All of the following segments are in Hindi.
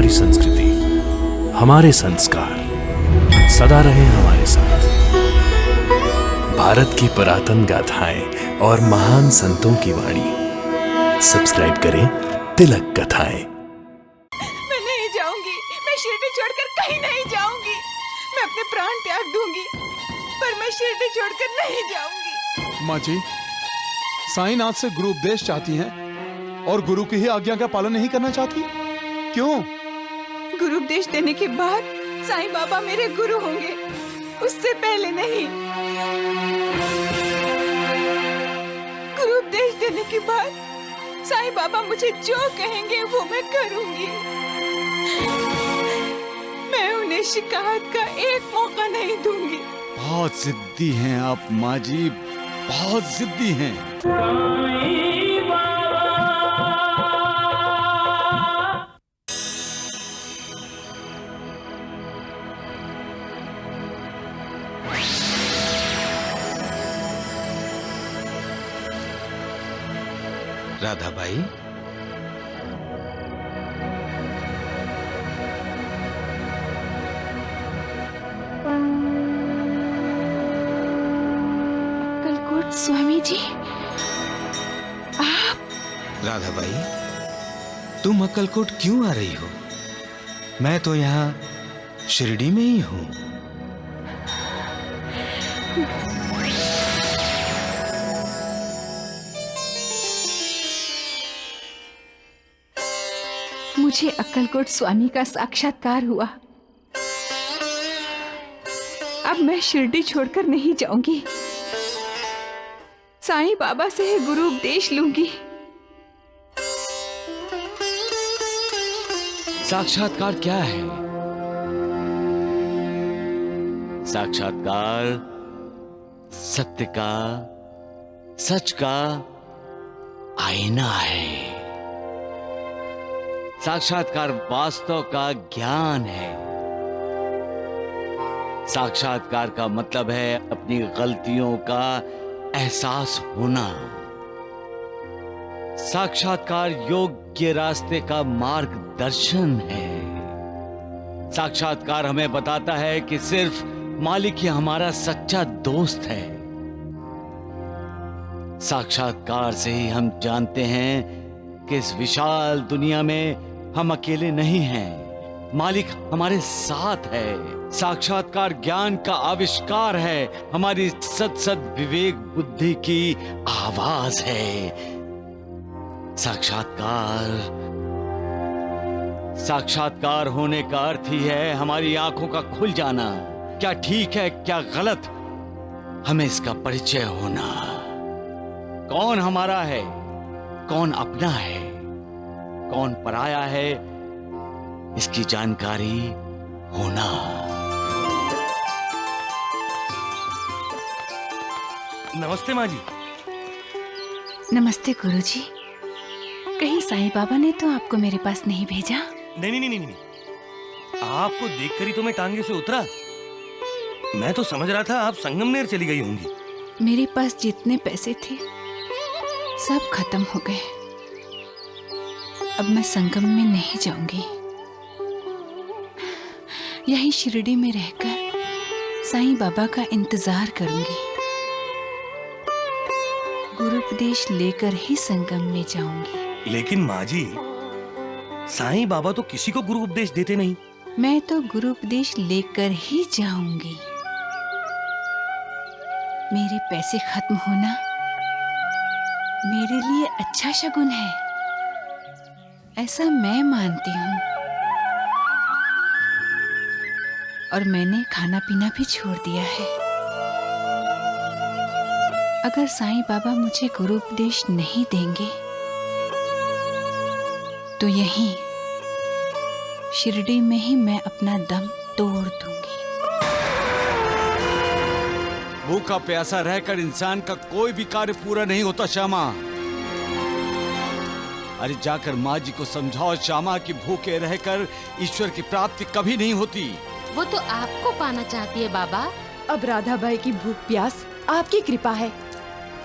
हमारी संस्कृति, हमारे संस्कार सदा रहे हमारे साथ। भारत की पुरातन गाथाएं और महान संतों की वाणी। सब्सक्राइब करें तिलक कथाएं। मैं नहीं जाऊंगी, मैं शिरडी छोड़कर कहीं नहीं जाऊंगी। मैं अपने प्राण त्याग दूंगी, पर मैं शिरडी छोड़कर नहीं जाऊंगी। माँ जी, साईनाथ से गुरु उपदेश चाहती हैं और गुरु की ही आज्ञा का पालन नहीं करना चाहती? क्यों? गुरु उपदेश देने के बाद साईं बाबा मेरे गुरु होंगे, उससे पहले नहीं। गुरु उपदेश देने के बाद साईं बाबा मुझे जो कहेंगे वो मैं करूंगी। मैं उन्हें शिकायत का एक मौका नहीं दूंगी। बहुत जिद्दी हैं आप माँ जी, बहुत जिद्दी हैं। राधा भाई, अक्कलकोट स्वामी जी, आप? राधा भाई, तुम अक्कलकोट क्यों आ रही हो? मैं तो यहाँ शिरडी में ही हूँ। मुझे अक्कलकोट स्वामी का साक्षात्कार हुआ। अब मैं शिरडी छोड़कर नहीं जाऊंगी। साईं बाबा से ही गुरु उपदेश लूंगी। साक्षात्कार क्या है? साक्षात्कार सत्य का, सच का आईना है। साक्षात्कार वास्तव का ज्ञान है। साक्षात्कार का मतलब है अपनी गलतियों का एहसास होना। साक्षात्कार योग्य रास्ते का मार्गदर्शन है। साक्षात्कार हमें बताता है कि सिर्फ मालिक ही हमारा सच्चा दोस्त है। साक्षात्कार से ही हम जानते हैं कि इस विशाल दुनिया में हम अकेले नहीं हैं, मालिक हमारे साथ है। साक्षात्कार ज्ञान का आविष्कार है, हमारी सत विवेक बुद्धि की आवाज है। साक्षात्कार होने का अर्थ ही है हमारी आंखों का खुल जाना। क्या ठीक है, क्या गलत, हमें इसका परिचय होना। कौन हमारा है, कौन अपना है, कौन पराया है, इसकी जानकारी होना। नमस्ते माँ जी। नमस्ते गुरुजी। कहीं साईं बाबा ने तो आपको मेरे पास नहीं भेजा? नहीं, आपको देखकर ही तो मैं टांगे से उतरा। मैं तो समझ रहा था आप संगमनेर चली गई होंगी। मेरे पास जितने पैसे थे सब खत्म हो गए। अब मैं संगम में नहीं जाऊंगी। यहीं शिरडी में रहकर साईं बाबा का इंतजार करूंगी। गुरु उपदेश लेकर ही संगम में जाऊंगी। लेकिन माँ जी, साईं बाबा तो किसी को गुरु उपदेश देते नहीं। मैं तो गुरु उपदेश लेकर ही जाऊंगी। मेरे पैसे खत्म होना मेरे लिए अच्छा शगुन है, ऐसा मैं मानती हूँ। और मैंने खाना पीना भी छोड़ दिया है। अगर साईं बाबा मुझे गुरु उपदेश नहीं देंगे तो यहीं शिरडी में ही मैं अपना दम तोड़ दूंगी। भूखा प्यासा रहकर इंसान का कोई भी कार्य पूरा नहीं होता श्यामा। अरे जाकर माँ जी को समझाओ श्यामा कि भूखे रहकर ईश्वर की प्राप्ति कभी नहीं होती। वो तो आपको पाना चाहती है बाबा। अब राधा बाई की भूख प्यास आपकी कृपा है।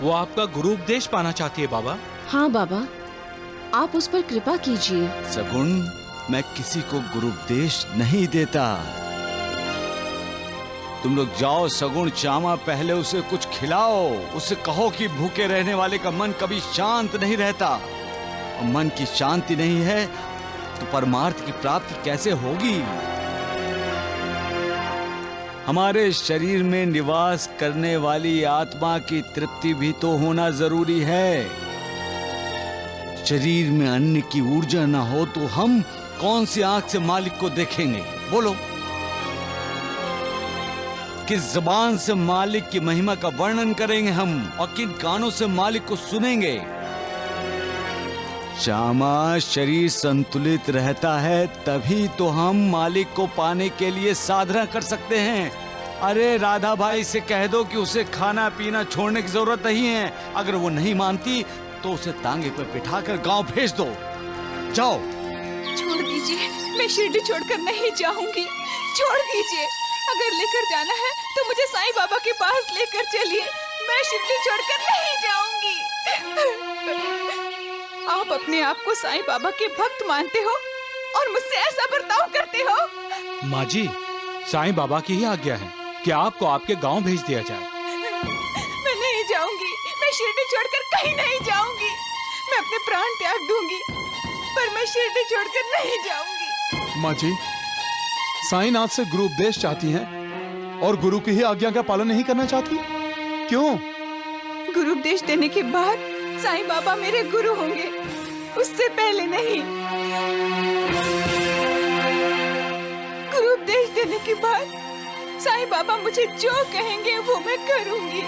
वो आपका गुरु उपदेश पाना चाहती है बाबा। हाँ बाबा, आप उस पर कृपा कीजिए। सगुण मैं किसी को गुरुपदेश नहीं देता। तुम लोग जाओ, सगुण चामा पहले उसे कुछ खिलाओ। उसे कहो कि भूखे रहने वाले का मन कभी शांत नहीं रहता, और मन की शांति नहीं है तो परमार्थ की प्राप्ति कैसे होगी? हमारे शरीर में निवास करने वाली आत्मा की तृप्ति भी तो होना जरूरी है। शरीर में अन्न की ऊर्जा ना हो तो हम कौन सी आंख से मालिक को देखेंगे? बोलो, किस जबान से मालिक की महिमा का वर्णन करेंगे हम, और किन कानों से मालिक को सुनेंगे? श्यामा, शरीर संतुलित रहता है तभी तो हम मालिक को पाने के लिए साधना कर सकते हैं। अरे राधा भाई से कह दो कि उसे खाना पीना छोड़ने की जरूरत नहीं है। अगर वो नहीं मानती तो उसे तांगे पर बिठाकर गांव भेज दो। जाओ। छोड़ दीजिए, मैं शिरडी छोड़कर नहीं जाऊंगी। छोड़ दीजिए, अगर लेकर जाना है तो मुझे साईं बाबा के पास लेकर चलिए। मैं शिरडी छोड़कर नहीं जाऊंगी। आप अपने आप को साईं बाबा के भक्त मानते हो और मुझसे ऐसा बर्ताव करते हो। माँ जी, साईं बाबा की ही आज्ञा है कि आपको आपके गांव भेज दिया जाए। मैं नहीं जाऊंगी, मैं शिरडी छोड़कर कहीं नहीं जाऊंगी। मैं अपने प्राण त्याग दूंगी, पर मैं शिरडी छोड़कर नहीं जाऊंगी। माँ जी, साईनाथ से गुरु उपदेश चाहती हैं और गुरु की ही आज्ञा का पालन नहीं करना चाहती? क्यों? गुरु उपदेश देने के बाद साईं बाबा मेरे गुरु होंगे, उससे पहले नहीं। गुरु उपदेश देने के बाद साईं बाबा मुझे जो कहेंगे वो मैं करूंगी।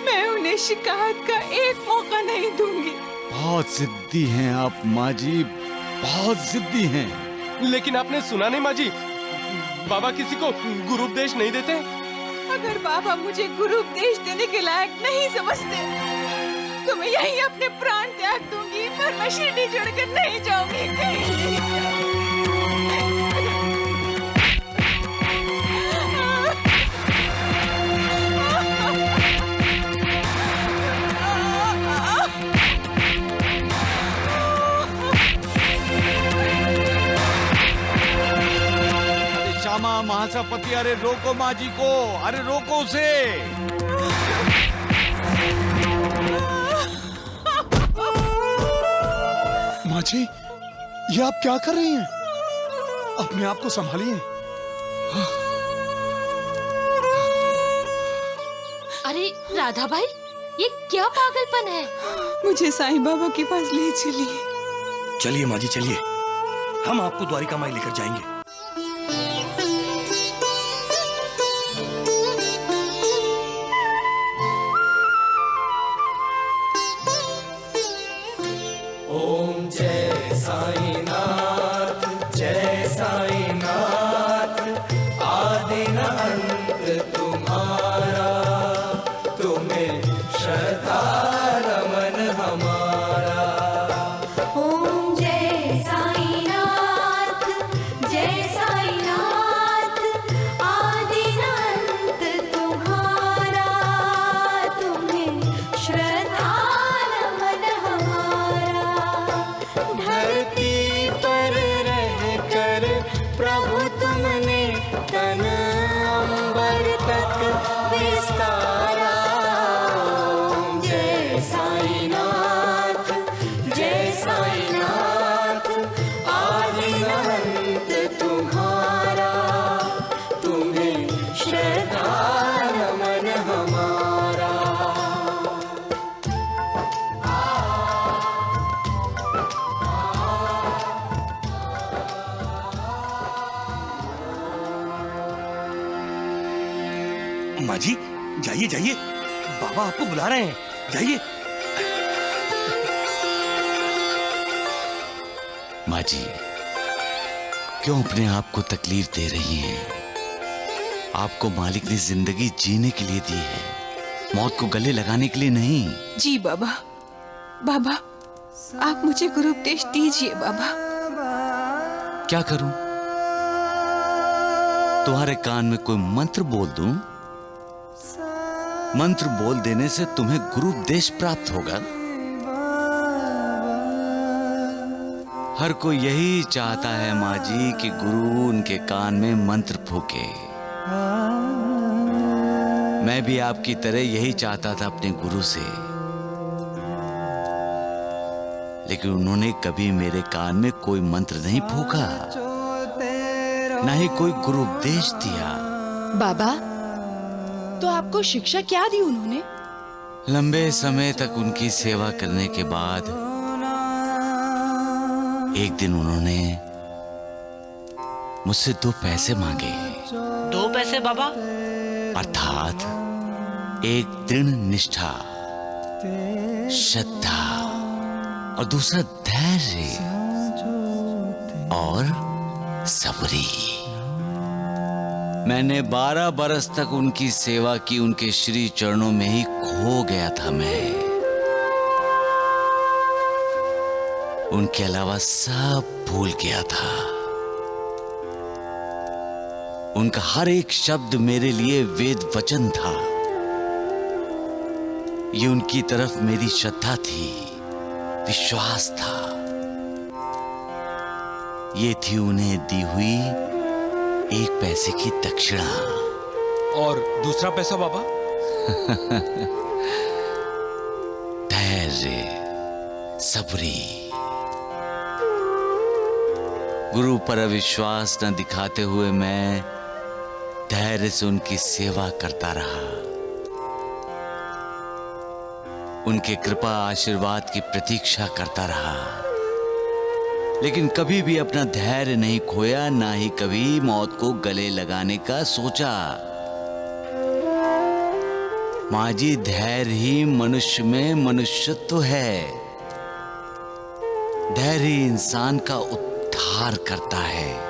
मैं उन्हें शिकायत का एक मौका नहीं दूंगी। बहुत जिद्दी हैं आप माँ जी, बहुत जिद्दी हैं। लेकिन आपने सुना नहीं माँ जी, बाबा किसी को गुरु उपदेश नहीं देते। अगर बाबा मुझे गुरु उपदेश देने के लायक नहीं समझते तो मैं यहीं अपने प्राण त्याग दूंगी, पर मैं शिरडी छोड़कर नहीं जाऊंगी, कहीं नहीं जाऊंगी। श्यामा महासपति, अरे रोको माँ जी को, अरे रोको उसे। माँ जी, ये आप क्या कर रही हैं? अपने आप को संभालिए। अरे राधा भाई, ये क्या पागलपन है? मुझे साईं बाबा के पास ले चलिए। चलिए माँ जी, चलिए, हम आपको द्वारिका माई लेकर जाएंगे। माँ जी, जाइए जाइए, बाबा आपको बुला रहे हैं, जाइए। माँ जी, क्यों अपने आप को तकलीफ दे रही हैं? आपको मालिक ने जिंदगी जीने के लिए दी है, मौत को गले लगाने के लिए नहीं। जी बाबा, बाबा आप मुझे गुरु उपदेश दीजिए। बाबा क्या करूं? तुम्हारे कान में कोई मंत्र बोल दूं? मंत्र बोल देने से तुम्हें गुरु उपदेश प्राप्त होगा? हर कोई यही चाहता है माँ जी कि गुरु उनके कान में मंत्र फूके। मैं भी आपकी तरह यही चाहता था अपने गुरु से, लेकिन उन्होंने कभी मेरे कान में कोई मंत्र नहीं फूका, ना ही कोई गुरु उपदेश दिया। बाबा, तो आपको शिक्षा क्या दी उन्होंने? लंबे समय तक उनकी सेवा करने के बाद एक दिन उन्होंने मुझसे 2 पैसे मांगे। 2 पैसे बाबा? अर्थात एक दृढ़ निष्ठा, श्रद्धा और दूसरा धैर्य और सबरी। मैंने 12 बरस तक उनकी सेवा की, उनके श्री चरणों में ही खो गया था मैं। उनके अलावा सब भूल गया था। उनका हर एक शब्द मेरे लिए वेद वचन था। ये उनकी तरफ मेरी श्रद्धा थी, विश्वास था। ये थी उन्हें दी हुई 1 पैसे की दक्षिणा। और दूसरा पैसा बाबा? धैर्य, सबरी। गुरु पर अविश्वास न दिखाते हुए मैं धैर्य से उनकी सेवा करता रहा। उनके कृपा आशीर्वाद की प्रतीक्षा करता रहा, लेकिन कभी भी अपना धैर्य नहीं खोया, ना ही कभी मौत को गले लगाने का सोचा। माँ जी, धैर्य ही मनुष्य में मनुष्यत्व है। धैर्य इंसान का उद्धार करता है।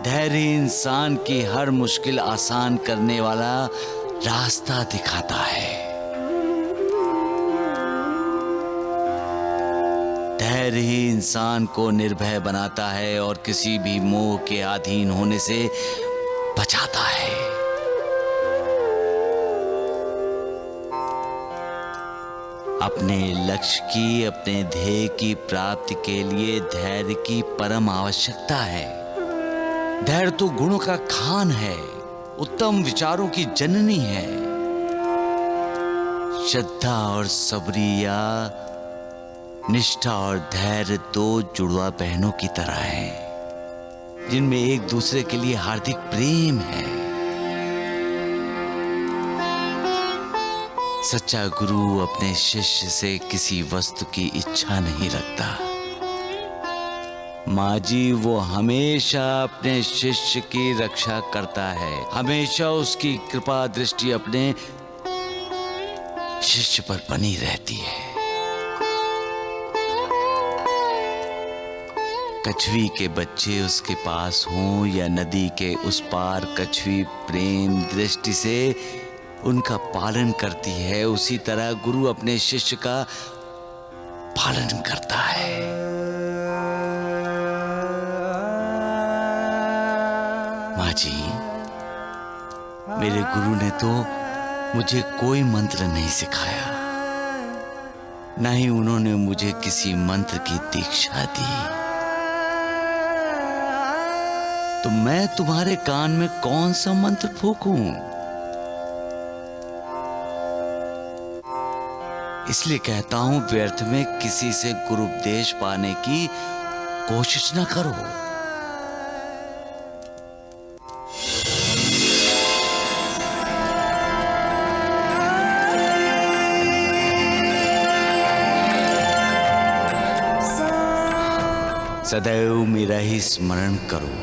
धैर्य इंसान की हर मुश्किल आसान करने वाला रास्ता दिखाता है। धैर्य ही इंसान को निर्भय बनाता है और किसी भी मोह के अधीन होने से बचाता है। अपने लक्ष्य की, अपने ध्येय की प्राप्ति के लिए धैर्य की परम आवश्यकता है। धैर्य तो गुणों का खान है, उत्तम विचारों की जननी है। श्रद्धा और सबरिया, निष्ठा और धैर्य 2 जुड़वा बहनों की तरह हैं, जिनमें एक दूसरे के लिए हार्दिक प्रेम है। सच्चा गुरु अपने शिष्य से किसी वस्तु की इच्छा नहीं रखता। माँ जी, वो हमेशा अपने शिष्य की रक्षा करता है। हमेशा उसकी कृपा दृष्टि अपने शिष्य पर बनी रहती है। कछुई के बच्चे उसके पास हों या नदी के उस पार, कछुई प्रेम दृष्टि से उनका पालन करती है, उसी तरह गुरु अपने शिष्य का पालन करता है। माँ जी, मेरे गुरु ने तो मुझे कोई मंत्र नहीं सिखाया, ना ही उन्होंने मुझे किसी मंत्र की दीक्षा दी। तो मैं तुम्हारे कान में कौन सा मंत्र फूंकूं? इसलिए कहता हूं, व्यर्थ में किसी से गुरु उपदेश पाने की कोशिश न करो। सदैव मेरा ही स्मरण करो,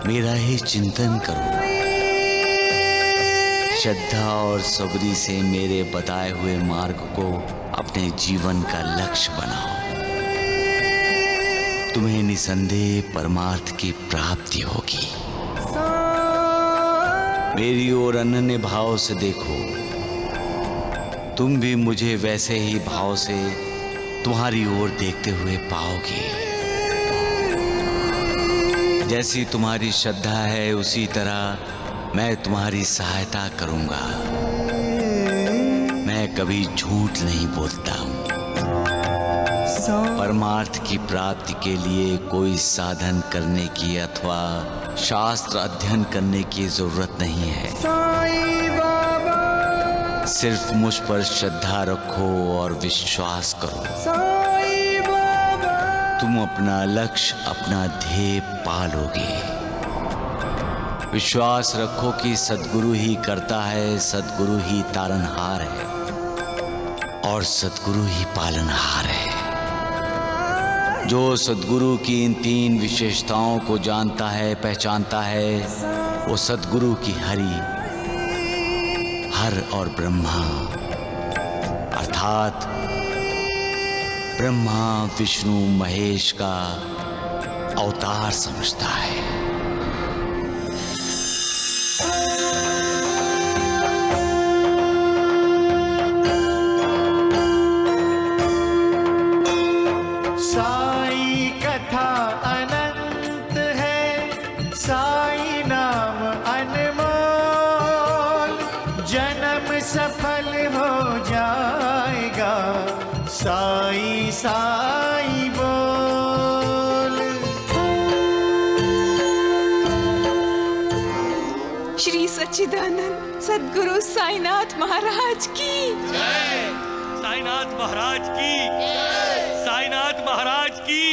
मेरा ही चिंतन करो। श्रद्धा और सबरी से मेरे बताए हुए मार्ग को अपने जीवन का लक्ष्य बनाओ। तुम्हें निसंदेह परमार्थ की प्राप्ति होगी। मेरी ओर अनन्य भाव से देखो, तुम भी मुझे वैसे ही भाव से तुम्हारी ओर देखते हुए पाओगे। जैसी तुम्हारी श्रद्धा है, उसी तरह मैं तुम्हारी सहायता करूंगा। मैं कभी झूठ नहीं बोलता हूं। परमार्थ की प्राप्ति के लिए कोई साधन करने की अथवा शास्त्र अध्ययन करने की जरूरत नहीं है। सिर्फ मुझ पर श्रद्धा रखो और विश्वास करो। तुम अपना लक्ष्य, अपना ध्येय पालोगे। विश्वास रखो कि सद्गुरु ही करता है, सद्गुरु ही तारनहार है और सद्गुरु ही पालनहार है। जो सद्गुरु की इन 3 विशेषताओं को जानता है, पहचानता है, वो सद्गुरु की हरि, हर और ब्रह्मा अर्थात ब्रह्मा विष्णु महेश का अवतार समझता है। साई कथा अनंत है, साई नाम अनमोल, जन्म सफल हो जाएगा, साई साई बोल। श्री सच्चिदानंद सद्गुरु साईनाथ महाराज की जय। साईनाथ महाराज की, साईनाथ महाराज की।